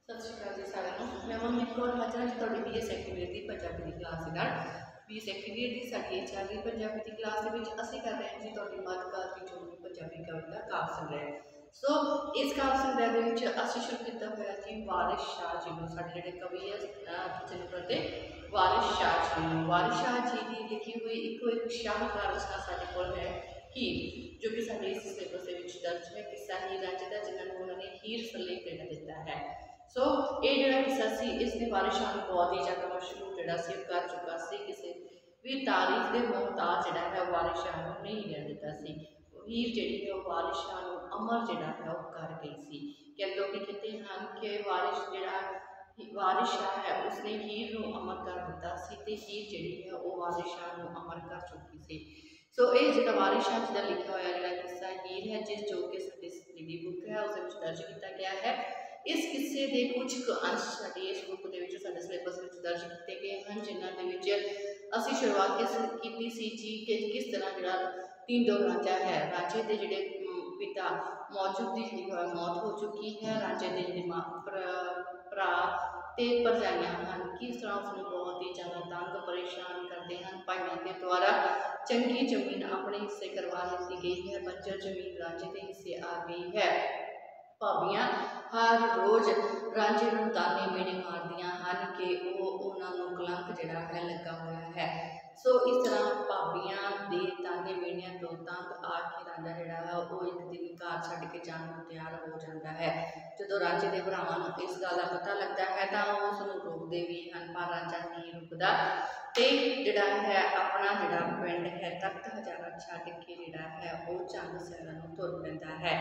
सत श्री अकाल जी सारिਆਂ ਨੂੰ मैं मनमीत कौर हाजिर हाँ जी बी एस सैकंडरी की पंजाबी की क्लास के नाल बी एस सैकंडरी की साडी चल रही पंजाबी की क्लास के असीं कर रहे हैं जी तुहाडी मधकाल की चोरी पंजाबी कविता काव्य संग्रह। सो इस काव्य संग्रह के असीं शुरू किया होया जी वारिस शाह जी को साडे जिहड़े कवि है किचन प्रति वारिस शाह जी को वारिस शाह जी की लिखी हुई एक शाहकार रचना साडे कोल है हीर जो कि साडे इस सिलेबस के दर्ज है किस्सा हीर रांझे दा जिन्हां नूं उन्होंने हीर सलेख देना दिता है। सो ये जो किस्सा सी इसने वारिस शाह को बहुत ही ज़्यादा मशहूर जोड़ा सी कर चुका सी किसी भी तारीफ के मोहताज जोड़ा है वारिस शाह को नहीं रहने दिता सी। हीर जी है वारिस शाह को अमर जोड़ा है वह कर गई सी कि लोग कहते हैं कि वारिस जोड़ा वारिस शाह है उसने हीर को अमर कर दिता सी ते हीर जी है वो वारिस शाह को अमर कर चुकी सी। सो ये जो वारिस शाह जी का लिखा हुआ जोड़ा किस्सा हीर है जिस जो कि साडी बुक है उस दर्ज किया गया है। इस किस्से के कुछ अंश साडी इस बुक के सिलेबस में दर्ज किए गए हैं जिन्होंने असी शुरुआत की सी जी कि किस तरह जो तीनों रांझा है रांझे के जोड़े पिता मौजूद की जी मौत हो चुकी है रांझे के जोड़े भरा ते भरजाइयां हैं किस तरह उसको बहुत ही ज़्यादा तंग परेशान करते हैं भाइयों के द्वारा चंगी जमीन अपने हिस्से करवा दी गई है बंजर जमीन रांझे के हिस्से आ गई है। भाबियां हर रोज़ रांझे को ताने मेने मारदियां हैं कि उन्होंने कलंक जोड़ा है लगा हुआ है। सो इस तरह भाबियां दे ताने मेनिया तो तंग आके रांझा जोड़ा है वो एक दिन घर छड्ड के जाने को तैयार हो जाता है। जो रांझे के भरावां नूं इस गल का पता लगता है तो उसनूं रोकते भी हैं पर रांझा नहीं रुकता ते जिहड़ा है अपना जिहड़ा पिंड है तख्त हजारा छड्ड के जिहड़ा है वो चंद सियालां नूं तुर पैंदा है।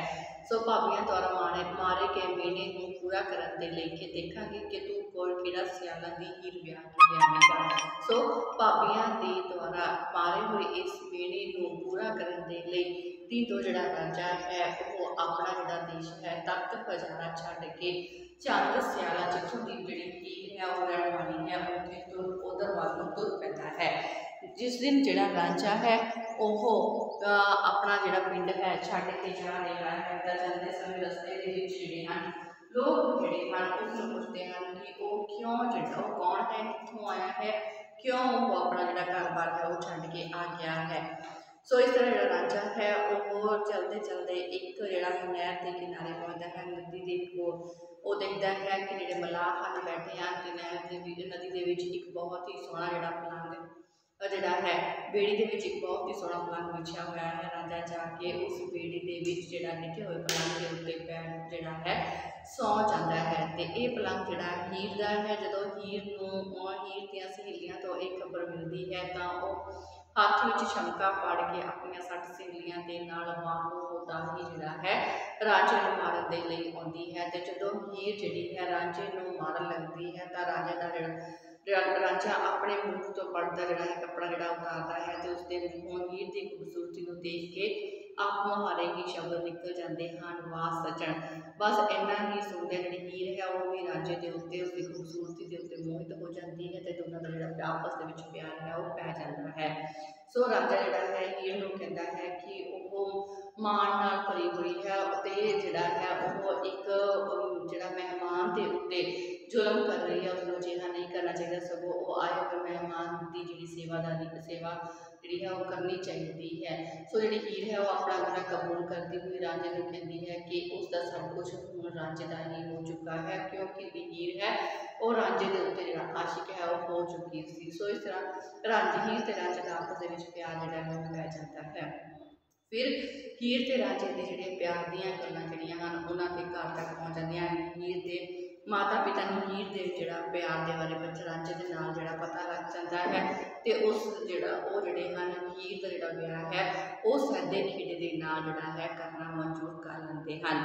सो भाबियां द्वारा मारे गए मेने को पूरा करने के लिए देखांगे कि तू कोल किहड़ा सियालां दी हीर ब्याह के लिआवेगा। सो भाबियां दे द्वारा मारे हुए इस मेने को पूरा करने के लिए तीनों जिहड़ा राजा है वो अपना जिहड़ा देश है तख्त हजारा छड्ड के चंद सियाला जिथों की जिहड़ी हीर है वो रहने वाली है उत्थे तो उधर वाल नूं तुर पैंदा है। जिस दिन जिहड़ा रांझा है वो अपना जिहड़ा पिंड है छड्ड के जा रहा है तो जाते समय रस्ते के विच जिहड़े हैं लोग जिहड़े हैं उसनूं पुछते हैं कि वो क्यों जिहड़ा वो कौन है कित्थों आया है क्यों वो अपना जिहड़ा घर बार है वो छड्ड के आ गया है। सो इस तरह जो रांझा है वो चलते चलते एक जोड़ा नहर के किनारे पहुँचता है नदी के कोल वो देखता है कि जोड़े मलाह हैं बैठे हैं तो नहर नदी के एक बहुत ही सोहना जोड़ा पलंग जोड़ा है बेड़ी के एक बहुत ही सोहना पलंग बिछा हुआ है। राजा जाके उस बेड़ी के जोड़ा लिखे हुए पलंग के उत्ते पैर जोड़ा है सौ जाता है तो ये पलंग जोड़ा हीर का है। जो हीर को हीर दियां सहेलियां तो एक खबर मिलती है तो वह हाथ में शंका फड़ के अपन 60 सहेलियां के नाल बाहों का ही जोड़ा है राजे को मारन के लिए आती है। तो जो हीर जी है राजे को मारन लगती है तो राजे का राजा अपने मुख तो पड़ता जोड़ा है कपड़ा जोड़ा उतारता है तो उसके मुँहों हीर की खूबसूरती को देख के आप मुहारे ही शब्द निकल जाते हैं वाह सजन। बस इन्ना ही सुनते जी हीर है वो भी राजे के उत्ते उसकी खूबसूरती के उत्ते मोहित हो जाती है तो दोनों का जो आपस के प्यार है वो पै जाता है। सो राजा जोड़ा है हीर को कहता है कि वह मान नाल भरी हुई है तो जोड़ा है वो एक जोड़ा मेहमान के उत्ते जुल्म कर रही है उसको जिहा नहीं करना चाहिए सगों वो आए हुए मेहमान की जी सेवादारी सेवा जी है वो करनी चाहिए है। सो जी हीर है वो अपना गुनाह कबूल करती हुई राजे को कहती है कि उसका सब कुछ हुण राजे का ही हो चुका है क्योंकि हीर है और राजे के उत्ते जो आशिक है वो हो चुकी थी। सो इस तरह राजे हीर ते राजे का आपस में प्यार जोड़ा है पै जाता है। फिर हीर ते राजे के जोड़े प्यार दियाँ गल्लां जिहड़ियां हन उन्हां दे घर तक पहुँच जांदियां हीर दे माता पिता नूं हीर दे जोड़ा प्यार के बारे में रांझे के नाल जोड़ा पता लग जाता है तो उस जोड़ा वो जोड़े हैं हीर का जोड़ा ब्याह है वो सैदे खेड़े के नाल जोड़ा है करना मंजूर कर लेंदे हैं।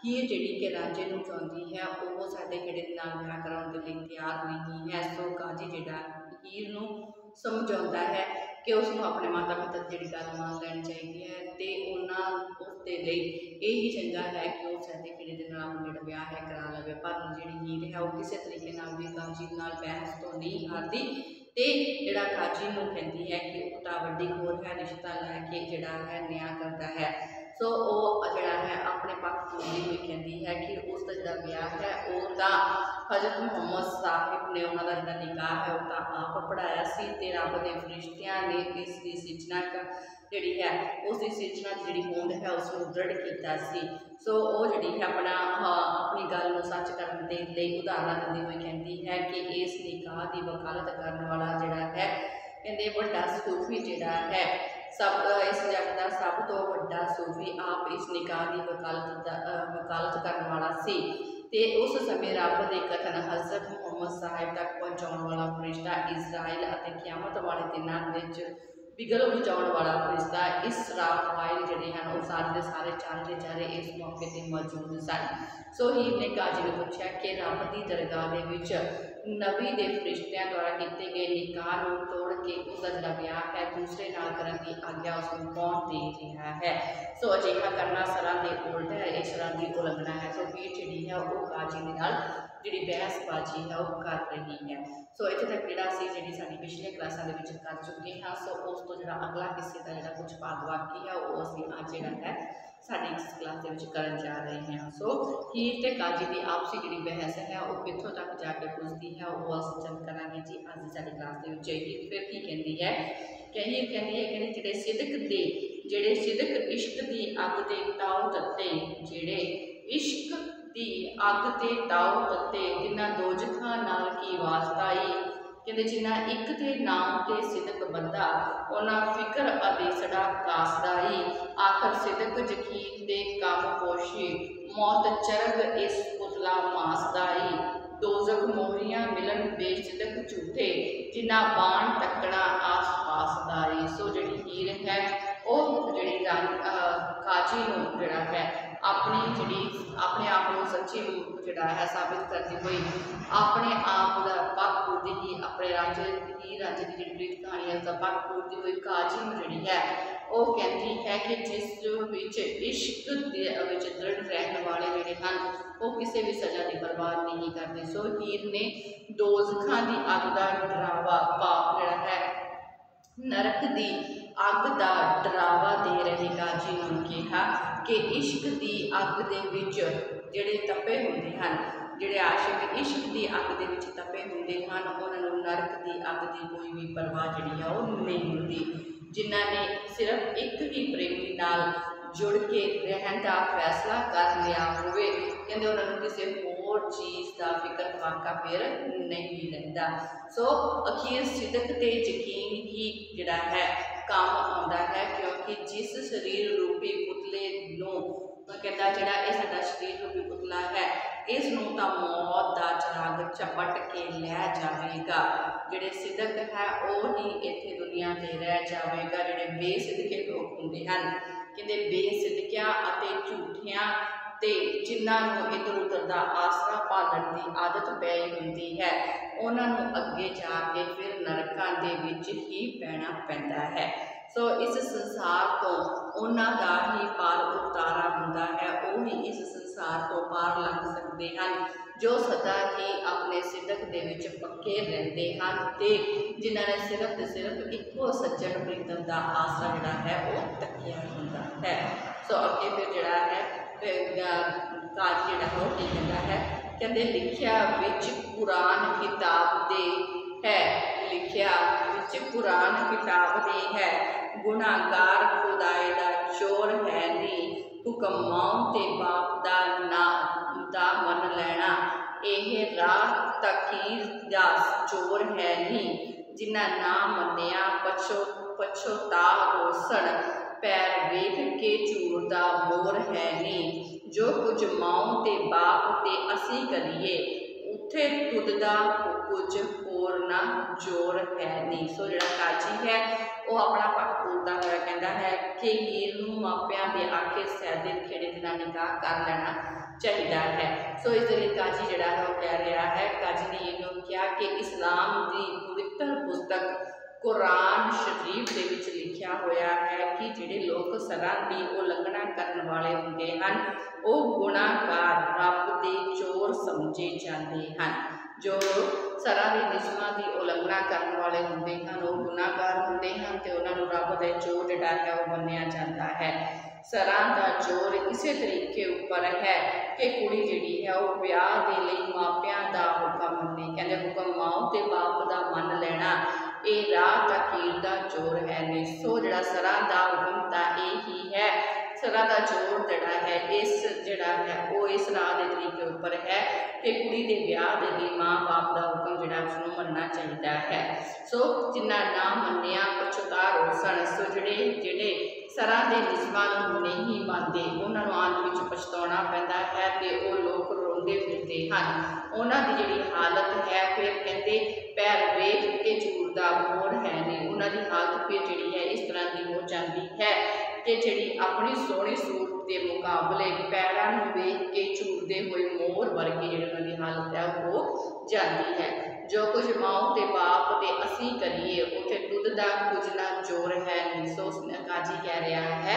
हीर जिहड़ी कि रांझे नूं चाहुंदी है वो सैदे खेड़े के नाल ब्याह कराउण दे लई तैयार नहीं है। सो काजी जोड़ा हीर नूं समझाउंदा है कि उसको अपने माता पिता की जी गल मान लैनी चाहिए है तो उन्होंने उसके लिए यही चंगा है कि वह सैदे खेड़े के नाल जो ब्याह है करा लवे। पर जी हीर है वो किसी तरीके भी काजी नाल बहस तो नहीं हारती तो जोड़ा काजी को कहती है कि उता वड्डी खोर है रिश्ता लैके जोड़ा है न्याय करता है। सो वो जोड़ा है अपने पक्ष बोलती हुई कहती है कि उसका जो ब्याह है वो तो हजरत मुहम्मद साहिब ने उन्होंने जो निकाह है वो तो आप पढ़ाया सी ते रब के फरिश्तियां ने इसकी सिरजना जी है उसकी सिरजना की जी होंद है उसको दृढ़ किया सी। सो वो जी है अपनी गल सच करने के लिए उदाहरण देती हुई कहती है कि इस निकाह की वकालत करने वाला जोड़ा है कहते बड़ा सूफी जोड़ा है सब इस जग का सब तो बड़ा सूफी आप इस निकाह की वकालत करने वाला सी। ते उस समय रब के कथन हजरत मुहम्मद साहिब तक पहुँचाने वाला फरिश्ता इजराइल और क़यामत वाले दिनों में बिगल बचाने वाला फरिश्ता इसराफील जोड़े हैं वो सारे के सारे चारे के चारे इस मौके पर मौजूद सन। सो हीर ने काजी ने पूछा कि रब की दरगाह के नबी के फरिश्तियां द्वारा किए गए निकाह को तोड़ के उसका जो ब्याह है दूसरे नाल करने की आग्या उसको कौन दे रहा है। सो अजिहा करना सरां के उल्ट है, इस सरां की उलंघना है। सो हीर जी है वो काजी के नाल जी बहसबाजी है वो कर रही है। सो इतने तक जोड़ा सी जी साडी पिछले क्लासा कर चुके हैं। सो उस तो जो अगला किस्से का जो कुछ भाग बाकी है वो असीं अज जोड़ा है साडी इस क्लास के करन जा रहे हैं। सो हीर ते काजी की आपसी जी बहस है वो कितों तक जाके पुजती है वो असीं चल करांगे जी अज साडी क्लास के हीर फिर की कहती है कि हीर कहती है कि जिहड़े सिदक दे जिहड़े सिदक इश्क की अग ते ताऊ तत्ते जिहड़े इश्क की अग ते ताऊ तत्ते जिन्ना दोजखां नाल की वास्ताई कहते जिन्ना एक ते नाम ते सिदक बंदा उन्ना फिक्र अदेसड़ा कासदाई आखिर सिदक यकीन दे काम पोशी मौत चरग इस पुतला मासदाई दोजख मोहरियां मिलन बेसिदक झूठे जिन्ना बाण तकना आस पासदाई। सो जी हीर है वो जी काजी जोड़ा है अपनी जी अपने आप को सच्ची जोड़ा है साबित करती हुई अपने आप का पग पूरती ही अपने राज्य की राज्य की जी प्रीत कहानी है उसका पग पूरती हुई काजी जी है वो कहती है कि जिस इश्क दृढ़ रहने वाले जोड़े हैं वो किसी भी सज़ा की परवाह नहीं करते। सो हीर ने दोजखां की अग का डरावा पाप जोड़ा है नरक की अग का डरावा दे रहे काजी ने कहा कि इश्क की अग के जोड़े तपे होंगे हैं जोड़े आशिक इश्क की अग के तपे होंगे हैं उन्होंने नरक की अग की कोई भी परवाह जी है वो नहीं होती। जिन्होंने सिर्फ एक ही प्रेमी नाल जुड़ के रहन का फैसला कर लिया होवे कहते उन्होंने किसी होर चीज़ का फिक्र फाका फिर नहीं रहता। सो अखीर सिदक ते यकीन ही जिहड़ा है काम आउंदा है क्योंकि जिस शरीर रूपी पुतले नूं कहता जिहड़ा ये साडा शरीर रूपी पुतला है इस नूं तां मौत का चिराग झपट के लै जाएगा। जिहड़े सिदक है वो ही इत्थे दुनिया ते रह जाएगा। जिहड़े बेसिदके लोग होंदे हन कहते बेसिदकियां अते झूठियां ते जिन्हों इधर उधर का आसरा भालन की आदत पै होंदी है उन्होंने अगे जाके फिर नरकों के विच ही पैना पैंदा है। सो इस संसार तो उन्हों का ही पार उतारा होंदा है वो ही इस संसार तो पार लंघ सकते हैं जो सदा ही अपने सिदक दे विच पक्के रहते हैं ते जिन्होंने सिर्फ तो सिर्फ इको सज्जन प्रीतम का आसरा जोड़ा है वो तकिया होंदा है। सो अगे फिर जोड़ा है काज जोड़ा है वो की कहता है कहते लिखिया विच कुरान किताब दे है लिखिया विच कुरान किताब दे है गुनाहगार खुदाए दा चोर है नी हुक्म मां ते बाप दा ना दा मन लैना यह राह तकीर दा चोर है नी जिन्ना ना मन्निया पछोता रोसण पैर वेख के चूर दा मोर है नी जो कुछ माओ ते बाप ते असी करिए उत्थे तुददा कुछ होर ना जोर है नी। सो जो काजी है वो अपना पक्ष बोलता हुआ कहता है कि हीर नूं मापियां दे आखे सैदे खेड़े दे नाल निकाह कर लेना चाहिए है। सो इस लिए काजी जोड़ा है वो कह रहा है काजी ने इन्हों कहा कि इस्लाम की पवित्र पुस्तक कुरान शरीफ के विच लिखिया होया है कि जिहड़े लोग सरां की उलंघना करने वाले होंदे हन वो गुनाहगार रब दे चोर समझे जाते हैं। जो सरां के नियमां की उलंघना करने वाले होंदे हैं वो गुनाहगार होंदे हैं तो उन्होंने रब दे चोर जिहड़ा है वो मन्निया जाता है। सरां दा जोर इसे तरीके उपर है कि कुड़ी जिहड़ी है वो ब्याह दे लई मापियां दा हुक्म मन्ने। कहंदे हुक्म माओ ते बाप दा मन लेना ये राह तकीर दा जोर है नहीं। सो जिहड़ा सरां दा हुक्म ता यही है, सरां दा जोर जिहड़ा है इस जिहड़ा है वो इस राह दे तरीके उपर है कि कुड़ी दे ब्याह दे लई मां बाप दा हुक्म जिहड़ा उसनूं मनना चाहिदा है। सो जिन्ना ना मन्निया पछतार सन। सो जिहड़े सरां दे नियमां नूं नहीं मनदे उन्हां नूं अंत विच पछताउणा पैंदा है ते ओह लोक रोंदे फिरदे हन। उन्हां दी जिहड़ी हालत है फिर कहंदे पैर वेख के झूर दा मोड़ है नहीं। उन्हां दी हालत फिर जिहड़ी है इस तरह की हो जाती है कि जिहड़ी अपनी सोहनी सूरत के मुकाबले पैरां नूं वेख के झूरदे होए मोर वर्गी जिहड़ी उन्हां दी हालत है हो जाती है। जो कुछ माओ ते बाप ते असी करिए उत्थे दुध दा कुछ ना जोर है नहीं। सो काजी कह रहा है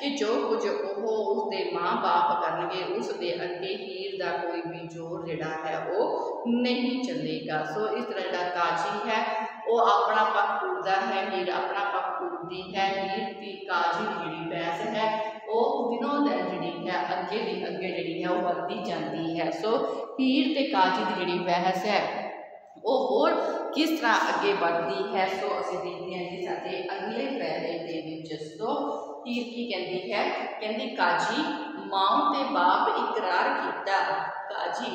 कि जो कुछ वो उसके माँ बाप करनगे उसके अगे हीर का कोई भी जोर जिहड़ा है वो नहीं चलेगा। सो इस तरह जिहड़ा काजी है वो अपना पक्ष पूरदा है, हीर अपना पक्ष पूरदी है। हीर की काजी की जिहड़ी बहस है वो दिनों दिन जिहड़ी है अगे दी अगे जिहड़ी है वो बढ़ती जाती है। सो हीर ते काजी की जिहड़ी बहस है वो होर किस तरह अगे बढ़ती है। सो असीं देखते हैं जी साडे अगले पैरे दे विच। सो हीर की कहती है, कहती काजी माओ ते बाप इकरार किया, काजी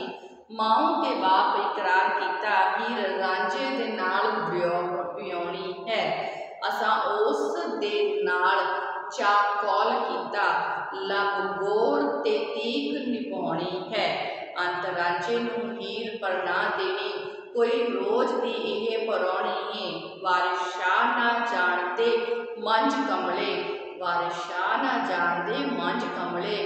माओ ते बाप इकरार किया हीर रांझे दे नाल विआउणी है। असां उस दे नाल चाकौल किया लब गोर ते तीक निभाउणी है। अंत रांझे नूं हीर परना देनी कोई रोज दी यह परौणी है। वारिस शाह ना जानते मंझ कमले, वारिस शाह ना जानते मंझ कमले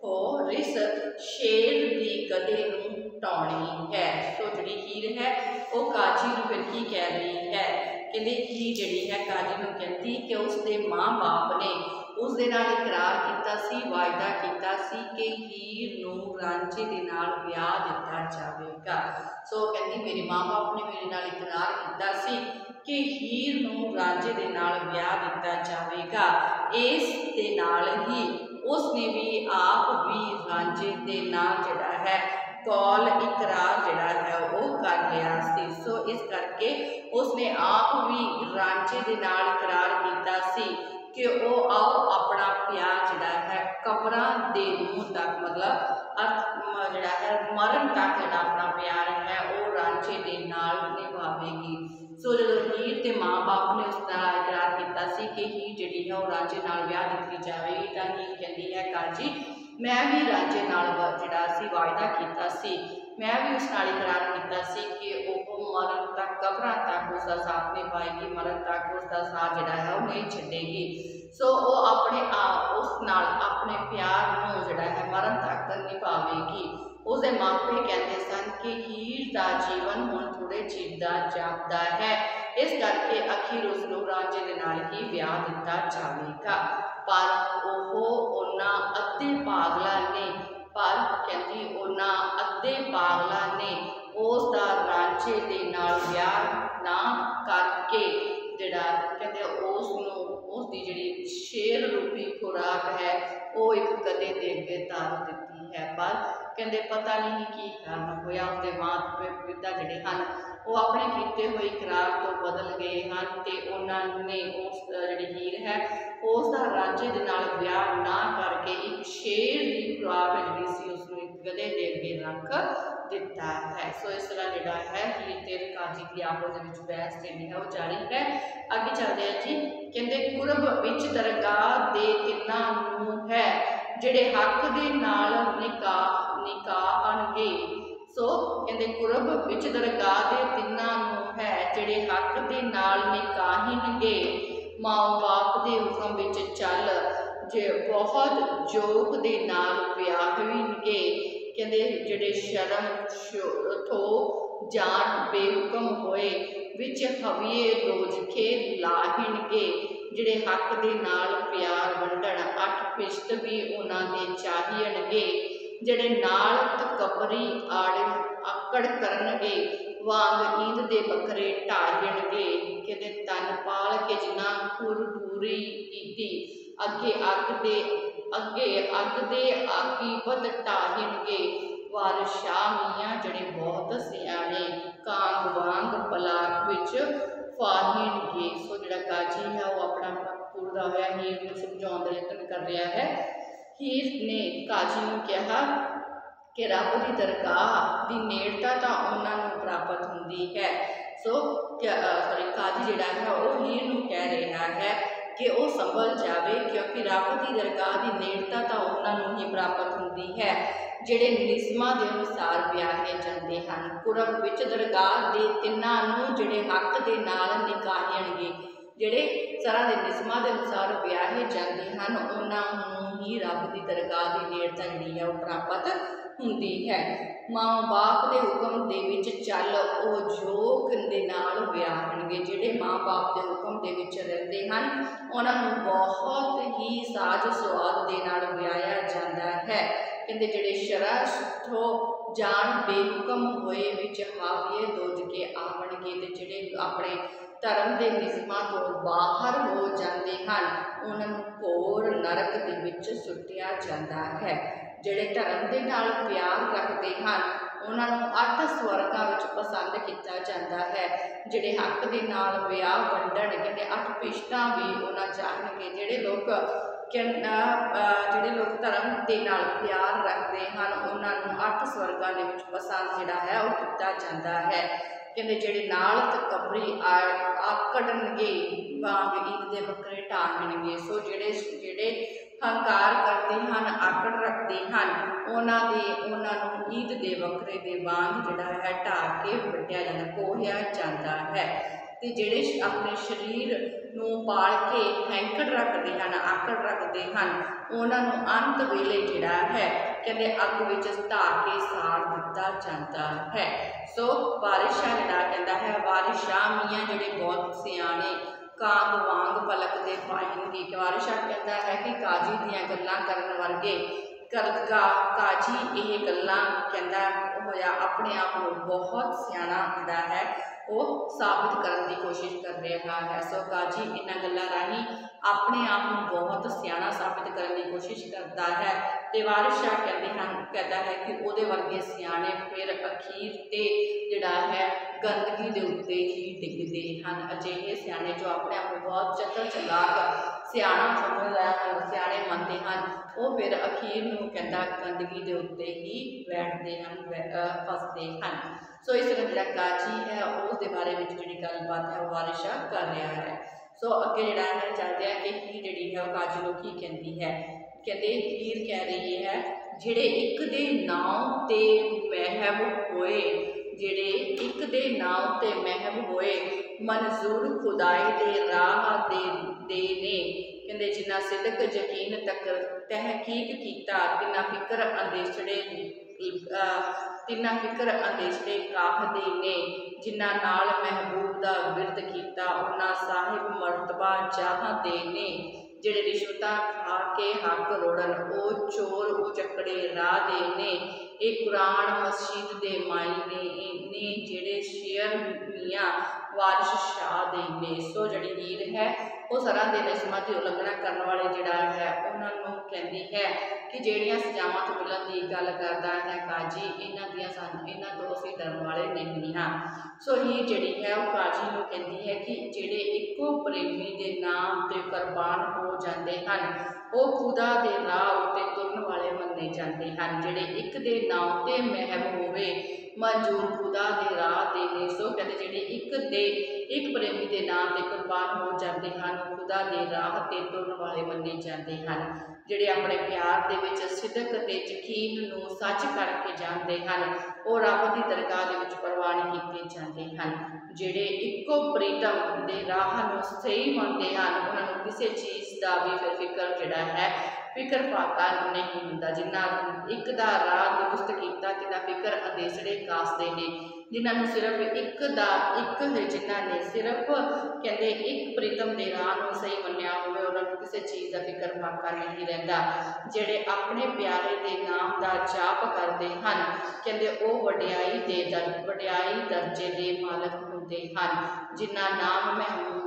खोरिस शेर दी गदे नूं टौणी है। सो जिहड़ी हीर है वो काजी नूं फिर की कह रही है, कहंदी हीर जिहड़ी है काजी नूं कहंदी कि उसके माँ बाप ने उस दे नाल इकरार किया सी, वायदा किया सी कि हीर नूं रांझे दे नाल विआह दिता जावेगा। सो कहंदी मेरे माँ बाप ने मेरे नाल इकरार किया सी कि हीर नूं रांझे दे नाल विआह दिता जावेगा। इस दे नाल ही उसने भी आप भी रांझे दे नाल जिहड़ा है कौल इकरार जिहड़ा है वो कर लिया सी। सो इस करके उसने आप भी रांझे दे नाल इकरार किया सी कि वो आओ अपना प्यार जिहड़ा है कबरां दे मूँह तक मतलब जिहड़ा है मरण तक जिहड़ा अपना प्यार है वो रांझे दे नाल निभावेगी। सो जो हीर के माँ बाप ने उसका इकरार किया सी कि हीर जिहड़ी है वो रांझे नाल विआह दित्ती जावेगी तां हीर कहंदी है काजी मैं भी रांझे नाल जिहड़ा सी वायदा किया सी, मैं भी उस नाल इकरार किया सी कि वो मरण तक कबरां तक उसका साथ निभाएगी, मरण तक उसका साथ जिहड़ा है वो नहीं छड्डेगी। सो वो अपने आप उस नाल अपने प्यार नूं जिहड़ा है मरण तक निभावेगी। उसके मापे कहते सन कि हीर का जीवन हुण थोड़े चिर दा जापदा है, इस करके अखीर उसनूं रांझे दे नाल ही विआह दिता जावेगा। पर उन्हां अद्धे पागलां ने पर कहती उन्हां अद्धे पागलां ने उसका रांझे दे नाल विआह ना करके जिहड़ा कहते उसनूं उसकी जिहड़ी शेर रूपी खुराक है वो एक गधे दे अगे तार दित्ती है। पर कहते पता नहीं की कारण होया उसके माता पिता जिहड़े हन वो अपने कीते हुए इकरार तो बदल गए हैं ते उन्होंने उस जिहड़ी हीर है उसका रांझे दे नाल विआह ना करके एक शेर की खुराक जिहड़ी सी उसनूं एक गधे दे अगे रख दिता है। सो इस तरह जिहड़ा है हीर ते काजी की आपस विच बहस जिहड़ी है वो जारी है। अगे चलते हैं जी, कहते कुरब विच दरगाह दे तिन्नां नूं है जिहड़े हक दे नाल निकाहणगे। सो कहते कुरब विच दरगाह दे तिन्नां नूं है जिहड़े हक दे नाल निकाहणगे। माओ बाप दे हुक्म विच चल जे बहुत जोग दे नाल विआहणगे। कहते जिहड़े शर्म थो जान बेहुक्म होए विच हवीए दोजखे लाहिणगे। जिहड़े हक दे नाल प्यार वंडण 8 फिश्त भी उन्हां दे चाहिणगे। जिहड़े नाल तकबरी आकड़ करनगे वांग ईंद दे बकरे ढाहिणगे। कहते तन पाल के जिन्ना खुर पूरी कीती अगे अग दे आकीबत ढाहिणगे। वारिस शाह मियाँ जड़े बहुत सियाणे कांग वांग पलाक विच फाहिणगे। सो जिहड़ा काजी है वो अपना पूरदा होया हीर नूं समझाउण दा यतन कर रहा है। हीर ने काजी नूं कहा कि रब की दरगाह की नेड़ता तो उन्होंने प्राप्त होंगी है। सो सॉरी काजी जिहड़ा है वो हीर नूं कह रहा है कि वह संभल जाए क्योंकि रब की दरगाह की नेड़ता तो उन्होंने ही प्राप्त होंगी है जिहड़े निस्मां के अनुसार ब्याहे जाते हैं। कुरब विच दरगाह के तिन्हां नूं जिहड़े हक के नाल निकाहणगे। जिहड़े सरां दे निस्मां के अनुसार ब्याहे जाते हैं उन्होंने ही रब की दरगाह की नेड़ता जिहड़ी है वो प्राप्त होंदी है। माँ बाप के हुक्म दे विच चल वो जोग दे नाल विआहणगे। जिहड़े माँ बाप के हुक्म दे विच रहिंदे हन उन्हां नूं बहुत ही साज स्वाद दे नाल विआहिया जांदा है। कहंदे जिहड़े शरअ तो जान बेहुक्म होए विच हावीए दोजके आवणगे ते जिहड़े अपने धर्म के नियमां तो बाहर हो जाते हैं उन्होंने घोर नरक दे विच सुटिया जाता है। जिहड़े धर्म के नाल प्यार रखते हैं उन्होंने 8 स्वर्गां विच पसंद किया जाता है। जिहड़े हक के नाल विआह वंडण कहते 8 पिछतां भी उन्हां चाहणगे। जिहड़े लोग धर्म के नाल प्यार रखते हैं उन्होंने 8 स्वर्गां दे विच पसंद जिहड़ा है वो किया जाता है। कहते जिहड़े नाल तकबरी आकड़नगे वांग ईद दे बकरे ढाहिणगे। सो जिहड़े हंकार करते हैं आकड़ रखते हैं उन्होंने ईद के बकरे के वांग जिहड़ा है ढा के वड्ढिया जाता कोहिया जाता है। तो जिहड़े अपने शरीर नूं पाल के हैंकड़ रखते हैं आकड़ रखते हैं उन्होंने अंत वेले जिहड़ा है कहते अग विच ढा के साड़ दिता जाता है। सो वारिस शाह जिहड़ा कहता है वारिस शाह मियाँ जिहड़े बहुत सियाणे कांग वांग पलक दे फाहिणगे। वारिस शाह कहता है कि काजी दीयां गल्लां करन वर्गे काजी ये गल्लां कहता होया अपने आप को बहुत सियाणा जिहड़ा है वो साबित करने की कोशिश कर रहा है। सो काजी इन्हां गल्लां राही अपने आप को बहुत सियाणा साबित करने की कोशिश करता है। तो वारिस शाह कहता है कि उहदे वर्गे सियाणे फिर अखीर ते जिहड़ा है गंदगी के उत्ते ही डिगते हैं। अजिहे सियाणे जो अपने आप को बहुत चतुर चलाक सियाणा समझदा है सियाणे मनते हैं वो फिर अखीर नूं कहता गंदगी के उत्ते ही बैठते हैं फसते हैं। सो इस तरह जिहड़ा काजी है उसके बारे में जिहड़ी गलबात है वो वारिस शाह कर रहा है। सो अगे जिहड़ा है चलते हैं कि हीर जिहड़ी है वो काजी नूं की कहती है। कहते हीर कह रही है जिहड़े एक दे नाम ते महब होए जिहड़े एक दे नाम ते महब होए मंजूर खुदाई दे राह दे ने। कहते जिन्ना सिदक यकीन तक तहकीक किया तिन्ना फिक्र अंदेशड़े काहदे ने। जिन्ना नाल महबूब दा विरद किया उन्ना साहिब मरतबा चाहदे ने। जिहड़े रिश्वतां खा के हक रोड़न वो चोर उचकड़े राह दे ने। एक कुरान मस्जिद दे माई ने जिहड़े शेयर मियाँ वारिस शाह दे ने। सो जिहड़ी हीर है वो सरां दे नियमां की उलंघना करने वाले जिहड़ा है उन्होंने कहती है कि जिहड़ियां सजावां तो मिलण की गल करदा है काजी इन्हां तो असीं डरन वाले नहीं हाँ। सो हीर जिहड़ी है वो काजी नूं कहती है कि जिहड़े इक्को प्रेमी के नाम ते कुर्बान हो जाते हैं वो खुदा के राह उत्ते तुरन वाले मन्ने जाते हैं। जिहड़े एक दे नाम ते महब होवे मंजूर खुदा के राह दे ने। सो कहते जिहड़े एक प्रेमी के नाम ते कुर्बान हो जाते हैं खुदा के राह ते तुरन वाले मन्ने जाते हैं। जिहड़े अपने प्यार के विच सिदक ते यकीन नूं सच करके जानते हैं वो रब की दरगाह दे विच प्रवान किए जाते हैं। जिहड़े इक्को प्रीतम के राह नूं सही मनते हैं उन्होंने किसी चीज़ का भी फिर फिक्र जिहड़ा है फिक्र फाका नहीं होंदा। जिन्ना एक दा राह दुरुस्त किया तिन्ना फिक्र अंदेसड़े कासदे ने। जिन्होंने सिर्फ एक है जिन्हों ने सिर्फ कहते एक प्रीतम के राह को सही मनिया होवे उन्होंने किसी चीज़ का फिक्र फाका नहीं रहिंदा। जिहड़े अपने प्यारे के नाम का जाप करते हैं कहते वो ਉਹ ਵਡਿਆਈ ਦਰਜੇ ਦੇ ਮਾਲਕ ਹੁੰਦੇ ਹਨ। ਜਿਨ੍ਹਾਂ ਨਾਮ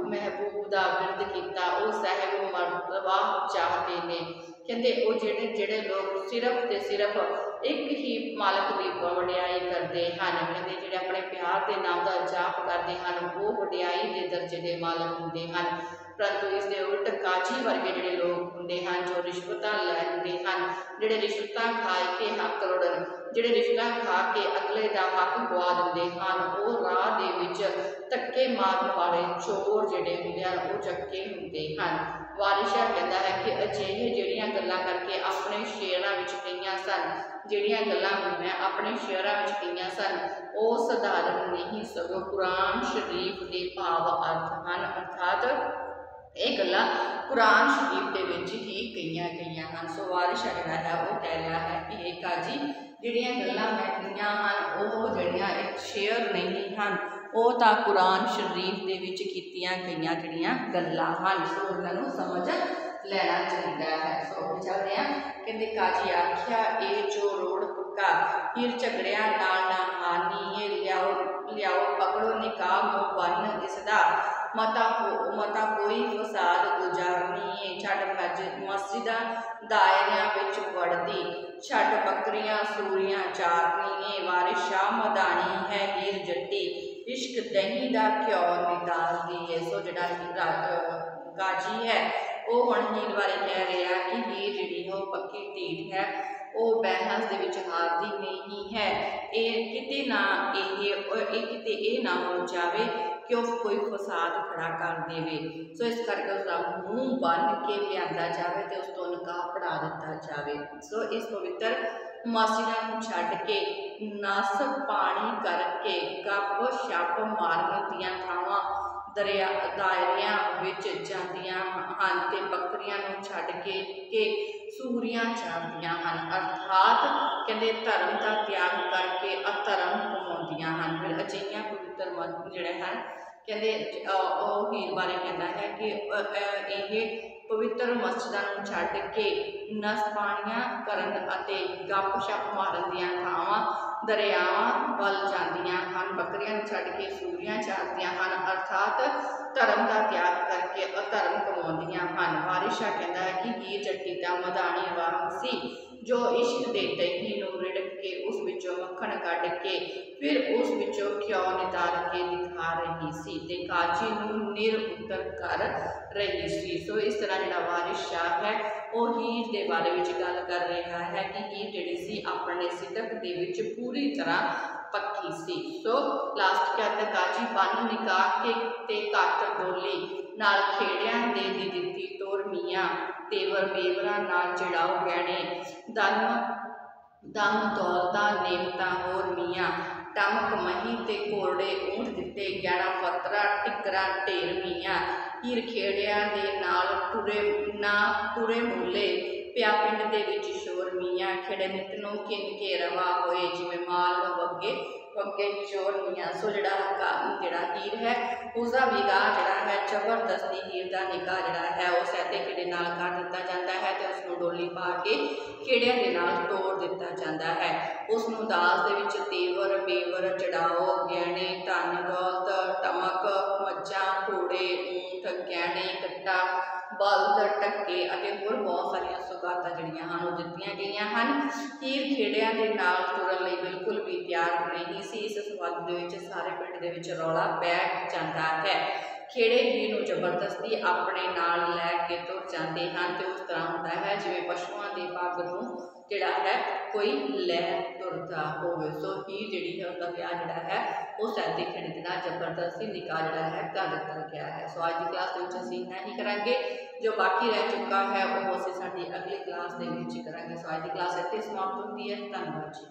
ਮਹਿਬੂਬ ਦਾ ਬਿਰਧ ਕੀਤਾ ਉਹ ਸਾਹਿਬ ਮਰਤਬਾ ਚਾਹਤੇ ਨੇ। ਕਹਿੰਦੇ ਉਹ ਜਿਹੜੇ ਲੋਕ ਸਿਰਫ ਤੇ ਸਿਰਫ ਇੱਕ ਹੀ ਮਾਲਕ ਦੀ ਵਡਿਆਈ ਕਰਦੇ ਹਨ, ਕਹਿੰਦੇ ਜਿਹੜੇ ਆਪਣੇ ਪਿਆਰ ਦੇ ਨਾਮ ਦਾ ਜਾਪ ਕਰਦੇ ਹਨ ਉਹ ਵਡਿਆਈ ਦੇ ਦਰਜੇ ਦੇ ਮਾਲਕ ਹੁੰਦੇ ਹਨ। ਪਰੰਤੂ ਇਸ ਦੇ ਉਲਟ ਕਾਜੀ ਵਰਗੇ ਜਿਹੜੇ ਲੋਕ ਹੁੰਦੇ ਹਨ ਜੋ ਰਿਸ਼ਵਤਾਂ ਲੈਂਦੇ ਹਨ, ਜਿਹੜੇ ਰਿਸ਼ਵਤਾਂ ਖਾ ਕੇ ਹੱਕ ਲੋੜਨ, ਜਿਹੜੇ ਰਿਸ਼ਵਤਾਂ ਖਾ ਕੇ ਅਗਲੇ ਦਾ ਹੱਕ ਗਵਾ ਦਿੰਦੇ ਹਨ, ਉਹ ਰਾਹ ਦੇ ਵਿੱਚ ਧੱਕੇ ਮਾਰਨ ਵਾਲੇ ਚੋਰ ਜਿਹੜੇ ਹੁੰਦੇ ਹਨ ਉਹ ਚੱਕੇ ਹੁੰਦੇ ਹਨ। ਵਾਰਿਸ ਸ਼ਾਹ ਕਹਿੰਦਾ ਹੈ ਕਿ ਅਜਿਹੇ ਜਿਹੜੀਆਂ ਗੱਲਾਂ ਕਰਕੇ ਆਪਣੇ ਸ਼ੇਰਾਂ ਵਿੱਚ ਕਹੀਆਂ ਸਨ, ਜਿਹੜੀਆਂ ਗੱਲਾਂ ਮੈਂ ਆਪਣੇ ਸ਼ੇਰਾਂ ਵਿੱਚ ਕਹੀਆਂ ਸਨ ਉਹ ਸਧਾਰਨ ਨਹੀਂ ਸਗੋਂ ਕੁਰਾਨ ਸ਼ਰੀਫ ਦੇ ਭਾਵ ਅਰਥ ਹਨ। ਅਰਥਾਤ ਇਹ ਗੱਲਾਂ ਕੁਰਾਨ ਸ਼ਰੀਫ ਦੇ ਵਿੱਚ ਹੀ ਕਹੀਆਂ ਗਈਆਂ ਹਨ। ਸੋ ਵਾਰਿਸ ਸ਼ਾਹ ਜਿਹੜਾ ਹੈ ਉਹ ਕਹਿ ਰਿਹਾ ਹੈ ਕਿ ਇਹ ਕਾਜੀ ਜਿਹੜੀਆਂ ਗੱਲਾਂ ਮੈਂ ਕਹੀਆਂ ਹਨ ਉਹ ਜਿਹੜੀਆਂ ਇੱਕ ਸ਼ੇਅਰ ਨਹੀਂ ਹਨ, ਉਹ ਤਾਂ ਕੁਰਾਨ ਸ਼ਰੀਫ ਦੇ ਵਿੱਚ ਕੀਤੀਆਂ ਗਈਆਂ ਜਿਹੜੀਆਂ ਗੱਲਾਂ ਹਨ। ਸੋ ਉਹਨਾਂ ਨੂੰ ਸਮਝ ਲੈਣਾ ਚਾਹੀਦਾ ਹੈ। ਸੋ ਚੱਲਦੇ ਹਾਂ। ਕਹਿੰਦੇ ਕਾਜੀ ਆਖਿਆ ਇਹ ਜੋ ਰੋੜ ਪੁੱਕਾ ਹੀਰ ਝਗੜਿਆਂ ਨਾਲ ਨਾ ਹਾਨੀ, ਇਹ ਲਿਆਓ ਪਕੜੋ ਨਿਕਾਹ ਮੂੰਹ ਬੰਨ ਇਸਦਾ, ਮਤਾ ਕੋਈ ਫਸਾਦ ਗੁਜ਼ਾਰਨੀ, ਛੱਡ ਮਸਜਿਦਾਂ ਦਾਇਰਿਆਂ ਵਿੱਚ ਵੜਦੀ, ਛੱਡ ਬੱਕਰੀਆਂ ਸੂਰੀਆਂ ਚਾਰਨੀ, ਵਾਰਿਸ ਸ਼ਾਹ ਮਦਾਨੀ ਹੈ ਹੀਰ ਜੱਟੀ, ਇਸ਼ਕ ਦਹੀਂ ਦਾ ਘਿਓ ਨਿਤਾਰਦੀ ਹੈ। ਸੋ ਜਿਹੜਾ ਕਾਜੀ ਹੈ ਉਹ ਹੁਣ ਹੀਰ ਬਾਰੇ ਕਹਿ ਰਿਹਾ ਕਿ ਹੀਰ ਜਿਹੜੀ ਉਹ ਪੱਕੀ ਢੀਠ ਹੈ, ਉਹ ਬਹਿਸ ਦੇ ਵਿੱਚ ਹਾਰਦੀ ਨਹੀਂ ਹੈ। ਇਹ ਕਿਤੇ ਨਾ ਹੋ ਜਾਵੇ ਕਿ ਉਹ ਕੋਈ ਫਸਾਦ ਖੜਾ ਕਰ ਦੇਵੇ। ਸੋ ਇਸ ਕਰਕੇ ਉਸਦਾ ਮੂੰਹ ਬੰਨ੍ਹ ਕੇ ਲਿਆਂਦਾ ਜਾਵੇ ਤੇ ਉਸ ਤੋਂ ਨਿਕਾਹ ਪੜਾ ਦਿੱਤਾ ਜਾਵੇ। ਸੋ ਇਸ ਪਵਿੱਤਰ ਮਸਜਿਦਾਂ ਨੂੰ ਛੱਡ ਕੇ ਨਸ ਪਾਣੀ ਕਰਕੇ ਗੱਪ ਛੱਪ ਮਾਰਨ ਦੀਆਂ ਥਾਵਾਂ ਦਾਇਰਿਆਂ ਵਿੱਚ ਜਾਂਦੀਆਂ ਹਨ ਤੇ ਬੱਕਰੀਆਂ ਨੂੰ ਛੱਡ ਕੇ ਸੂਰੀਆਂ ਚਾਰਦੀਆਂ ਹਨ। ਅਰਥਾਤ ਕਹਿੰਦੇ ਧਰਮ ਦਾ ਤਿਆਗ ਕਰਕੇ ਅਧਰਮ ਕਮਾਉਂਦੀਆਂ ਹਨ। ਫਿਰ ਅਜਿਹੀਆਂ ਪਵਿੱਤਰ ਜਿਹੜੇ ਹਨ ਕਹਿੰਦੇ ਉਹ ਹੀਰ ਬਾਰੇ ਕਹਿੰਦਾ ਹੈ ਕਿ ਇਹ ਪਵਿੱਤਰ ਮਸਜਿਦਾਂ ਨੂੰ ਛੱਡ ਕੇ ਨਸ ਪਾਣੀਆਂ ਕਰਨ ਅਤੇ ਗੱਪ ਛੱਪ ਮਾਰਨ ਦੀਆਂ ਥਾਵਾਂ ਦਰਿਆਵਾਂ ਵੱਲ ਜਾਂਦੀਆਂ ਹਨ, ਬੱਕਰੀਆਂ ਨੂੰ ਛੱਡ ਕੇ ਸੂਰੀਆਂ ਚਾਰਦੀਆਂ ਹਨ। ਅਰਥਾਤ ਧਰਮ ਦਾ ਤਿਆਗ ਕਰਕੇ ਅਧਰਮ ਕਮਾਉਂਦੀਆਂ ਹਨ। ਵਾਰਿਸ ਸ਼ਾਹ ਕਹਿੰਦਾ ਹੈ ਕਿ ਹੀਰ ਜੱਟੀ ਦਾ ਮਦਾਨੀ ਵਾਂਗ ਸੀ ਜੋ ਇਸ਼ਕ ਦੇ ਦਹੀਂ ਨੂੰ ਰਿੜਕ ਕੇ ਉਸ ਵਿੱਚੋਂ ਮੱਖਣ ਕੱਢ ਕੇ ਫਿਰ ਉਸ ਵਿੱਚੋਂ ਘਿਓ ਨਿਤਾਰ ਕੇ ਦਿਖਾ ਰਹੀ ਸੀ ਤੇ ਕਾਜੀ ਨੂੰ ਨਿਰ ਉੱਤਰ ਕਰ ਰਹੀ ਸੀ। ਸੋ ਇਸ ਤਰ੍ਹਾਂ ਜਿਹੜਾ ਵਾਰਿਸ ਸ਼ਾਹ ਹੈ ਉਹ ਹੀਰ ਦੇ ਬਾਰੇ ਵਿੱਚ ਗੱਲ ਕਰ ਰਿਹਾ ਹੈ ਕਿ ਹੀਰ ਜਿਹੜੀ ਸੀ ਆਪਣੇ ਸਿਦਕ ਦੇ ਵਿੱਚ ਪੂਰੀ ਤਰ੍ਹਾਂ ਪੱਕੀ ਸੀ। ਸੋ ਲਾਸਟ ਕਹਿੰਦਾ ਕਾਜੀ ਬੰਨ ਨਿਕਾਹ ਕੇ ਤੇ ਘੱਟ ਡੋਲੀ ਨਾਲ ਖੇੜਿਆਂ ਦੇ ਦੀ ਦਿੱਤੀ ਤੋਰ ਮੀਆਂ, ਤੇਵਰ ਮੇਵਰਾਂ ਨਾਲ ਚੜਾਓ ਗਹਿਣੇ, ਦਮ ਦੌਲਤਾਂ ਨੇਮਤਾਂ ਹੋਰ ਮੀਆਂ, ਟਮਕ ਮਹੀਂ ਤੇ ਕੋਰੜੇ ਊਂਠ ਦਿੱਤੇ, ਗਹਿਣਾ ਫਤਰਾ ਟਿਕਰਾ ਢੇਰ ਮੀਆਂ, ਹੀਰ ਖੇੜਿਆਂ ਦੇ ਨਾਲ ਟੁਰੇ ਮੁੱਲੇ, ਪਿਆ ਪਿੰਡ ਦੇ ਵਿੱਚ ਸ਼ੋਰ ਮੀਆਂ, ਖੇੜੇ ਨਿਤ ਨੂੰ ਕਿੰਨ ਕੇ ਰਵਾ ਹੋਏ ਜਿਵੇਂ ਮਾਲ ਨੂੰ ਵੱਗੇ ਚੋਰ ਮੀਆਂ। ਸੋ ਜਿਹੜਾ ਹੀਰ ਹੈ ਉਸਦਾ ਵਿਆਹ ਜਿਹੜਾ ਹੈ ਜ਼ਬਰਦਸਤੀ ਹੀਰ ਦਾ ਨਿਕਾਹ ਜਿਹੜਾ ਹੈ ਉਹ ਸੈਦੇ ਖੇੜੇ ਨਾਲ ਕਰ ਦਿੱਤਾ ਜਾਂਦਾ ਹੈ ਤੇ ਉਸ ਨੂੰ ਡੋਲੀ ਪਾ ਕੇ ਖੇੜਿਆਂ ਦੇ ਨਾਲ ਤੋੜ ਦਿੱਤਾ ਜਾਂਦਾ ਹੈ। ਉਸ ਨੂੰ ਦਾਜ ਦੇ ਵਿੱਚ ਤੇਵਰ ਮੇਵਰ ਚੜਾਓ ਗਹਿਣੇ ਧਨ ਦੌਲਤ ਟਮਕ ਮੱਝਾਂ ਘੋੜੇ ਊਂਠ ਗਹਿਣੇ ਕੱਟਾ ਬਲਦ ਟੱਕੇ ਅਤੇ ਹੋਰ ਬਹੁਤ ਸਾਰੀਆਂ ਸੁਗਾਤਾਂ ਜਿਹੜੀਆਂ ਹਨ ਉਹ ਦਿੱਤੀਆਂ ਗਈਆਂ ਹਨ। ਹੀਰ ਖੇੜਿਆਂ ਦੇ ਨਾਲ ਤੁਰਨ ਲਈ ਬਿਲਕੁਲ ਵੀ ਤਿਆਰ ਨਹੀਂ ਸੀ। ਇਸ ਸੰਬੰਧ ਦੇ ਵਿੱਚ ਸਾਰੇ ਪਿੰਡ ਦੇ ਵਿੱਚ ਰੌਲਾ ਪੈ ਜਾਂਦਾ ਹੈ। ਖੇੜੇ ਹੀਰ ਨੂੰ ਜ਼ਬਰਦਸਤੀ ਆਪਣੇ ਨਾਲ ਲੈ ਕੇ ਤੁਰ ਜਾਂਦੇ ਹਨ ਤੇ ਉਸ ਤਰ੍ਹਾਂ ਹੁੰਦਾ ਹੈ ਜਿਵੇਂ ਪਸ਼ੂਆਂ ਦੇ ਪੱਗ ਨੂੰ ਜਿਹੜਾ ਹੈ ਕੋਈ ਲੈ ਤੁਰਦਾ ਹੋਵੇ। ਸੋ ਹੀਰ ਜਿਹੜੀ ਹੈ ਉਸਦਾ ਵਿਆਹ ਜਿਹੜਾ ਹੈ ਉਹ ਸੈਦੇ ਖੇੜੇ ਦੇ ਨਾਲ ਜ਼ਬਰਦਸਤੀ ਨਿਕਾਹ ਜਿਹੜਾ ਹੈ ਕਰ ਦਿੱਤਾ ਗਿਆ ਹੈ। ਸੋ ਅੱਜ ਦੀ ਕਲਾਸ ਦੇ ਵਿੱਚ ਅਸੀਂ ਇੰਨਾ ਹੀ ਕਰਾਂਗੇ। ਜੋ ਬਾਕੀ ਰਹਿ ਚੁੱਕਾ ਹੈ ਉਹ ਅਸੀਂ ਸਾਡੀ ਅਗਲੀ ਕਲਾਸ ਦੇ ਵਿੱਚ ਕਰਾਂਗੇ। ਸੋ ਅੱਜ ਦੀ ਕਲਾਸ ਇੱਥੇ ਸਮਾਪਤ ਹੁੰਦੀ ਹੈ। ਧੰਨਵਾਦ ਜੀ।